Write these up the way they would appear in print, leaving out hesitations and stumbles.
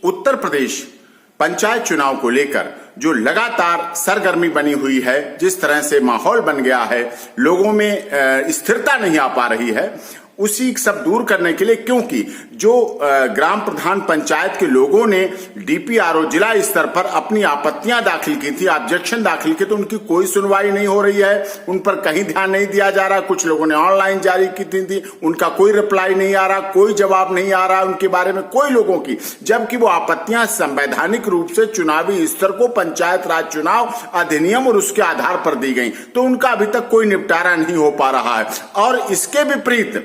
उत्तर प्रदेश पंचायत चुनाव को लेकर जो लगातार सरगर्मी बनी हुई है, जिस तरह से माहौल बन गया है, लोगों में स्थिरता नहीं आ पा रही है, उसी सब दूर करने के लिए, क्योंकि जो ग्राम प्रधान पंचायत के लोगों ने डीपीआरओ जिला स्तर पर अपनी आपत्तियां दाखिल की थी, ऑब्जेक्शन दाखिल की, तो उनकी कोई सुनवाई नहीं हो रही है, उन पर कहीं ध्यान नहीं दिया जा रहा। कुछ लोगों ने ऑनलाइन जारी की थी, उनका कोई रिप्लाई नहीं आ रहा, कोई जवाब नहीं आ रहा उनके बारे में कोई लोगों की, जबकि वो आपत्तियां संवैधानिक रूप से चुनावी स्तर को पंचायत राज चुनाव अधिनियम और उसके आधार पर दी गई, तो उनका अभी तक कोई निपटारा नहीं हो पा रहा है। और इसके विपरीत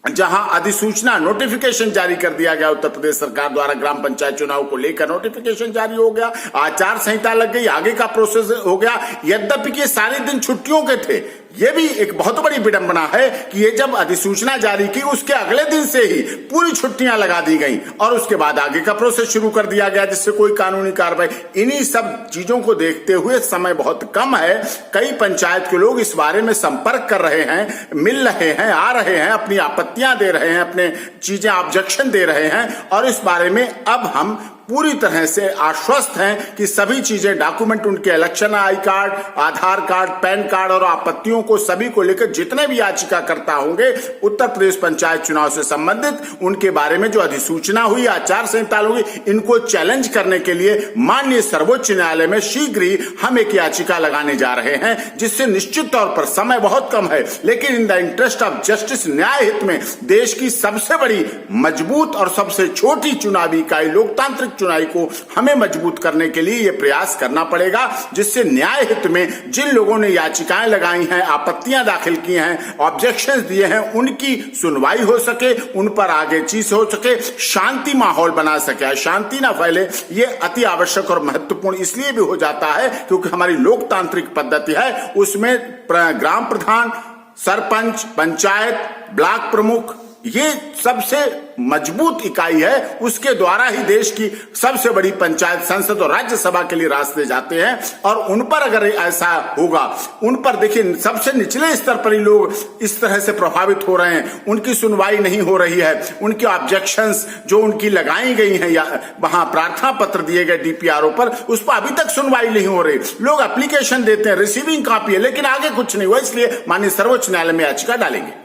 जहां अधिसूचना नोटिफिकेशन जारी कर दिया गया उत्तर प्रदेश सरकार द्वारा, ग्राम पंचायत चुनाव को लेकर नोटिफिकेशन जारी हो गया, आचार संहिता लग गई, आगे का प्रोसेस हो गया, यद्यपि ये सारे दिन छुट्टियों के थे। ये भी एक बहुत बड़ी विडंबना है कि ये जब अधिसूचना जारी की उसके अगले दिन से ही पूरी छुट्टियां लगा दी गई और उसके बाद आगे का प्रोसेस शुरू कर दिया गया, जिससे कोई कानूनी कार्रवाई। इन्हीं सब चीजों को देखते हुए समय बहुत कम है, कई पंचायत के लोग इस बारे में संपर्क कर रहे हैं, मिल रहे हैं, आ रहे हैं, अपनी आपत्तियां दे रहे हैं, अपने चीजें ऑब्जेक्शन दे रहे हैं, और इस बारे में अब हम पूरी तरह से आश्वस्त हैं कि सभी चीजें, डॉक्यूमेंट, उनके election I card, Aadhaar card, pan card और आपत्तियों को सभी को लेकर जितने भी याचिकाकर्ता होंगे उत्तर प्रदेश पंचायत चुनाव से संबंधित, उनके बारे में जो अधिसूचना हुई, आचार संहिता हुई, इनको चैलेंज करने के लिए माननीय सर्वोच्च न्यायालय में शीघ्र ही हम एक याचिका लगाने जा रहे हैं, जिससे निश्चित तौर पर समय बहुत कम है, लेकिन in the interest of justice, न्याय हित में, देश की सबसे बड़ी मजबूत और सबसे छोटी चुनावी इकाई लोकतांत्रिक चुनावी को हमें मजबूत करने के लिए यह प्रयास करना पड़ेगा, जिससे न्याय हित में जिन लोगों ने याचिकाएं लगाई हैं, आपत्तियां दाखिल की हैं, ऑब्जेक्शंस दिए हैं, उनकी सुनवाई हो सके, उन पर आगे चीज हो सके, शांति माहौल बना सके, शांति ना फैले। ये अति आवश्यक और महत्वपूर्ण इसलिए भी हो जाता है क्योंकि हमारी लोकतांत्रिक पद्धति है, उसमें ग्राम प्रधान, सरपंच, पंचायत, ब्लॉक प्रमुख, ये सबसे मजबूत इकाई है, उसके द्वारा ही देश की सबसे बड़ी पंचायत, संसद और राज्यसभा के लिए रास्ते जाते हैं। और उन पर अगर ऐसा होगा, उन पर देखिए सबसे निचले स्तर पर ही लोग इस तरह से प्रभावित हो रहे हैं, उनकी सुनवाई नहीं हो रही है, उनकी ऑब्जेक्शंस जो उनकी लगाई गई हैं या वहां प्रार्थना पत्र दिए गए डीपीआरओ पर, उस पर अभी तक सुनवाई नहीं हो रही। लोग एप्लीकेशन देते हैं, रिसीविंग कॉपी है, लेकिन आगे कुछ नहीं हुआ, इसलिए माननीय सर्वोच्च न्यायालय में याचिका डालेंगे।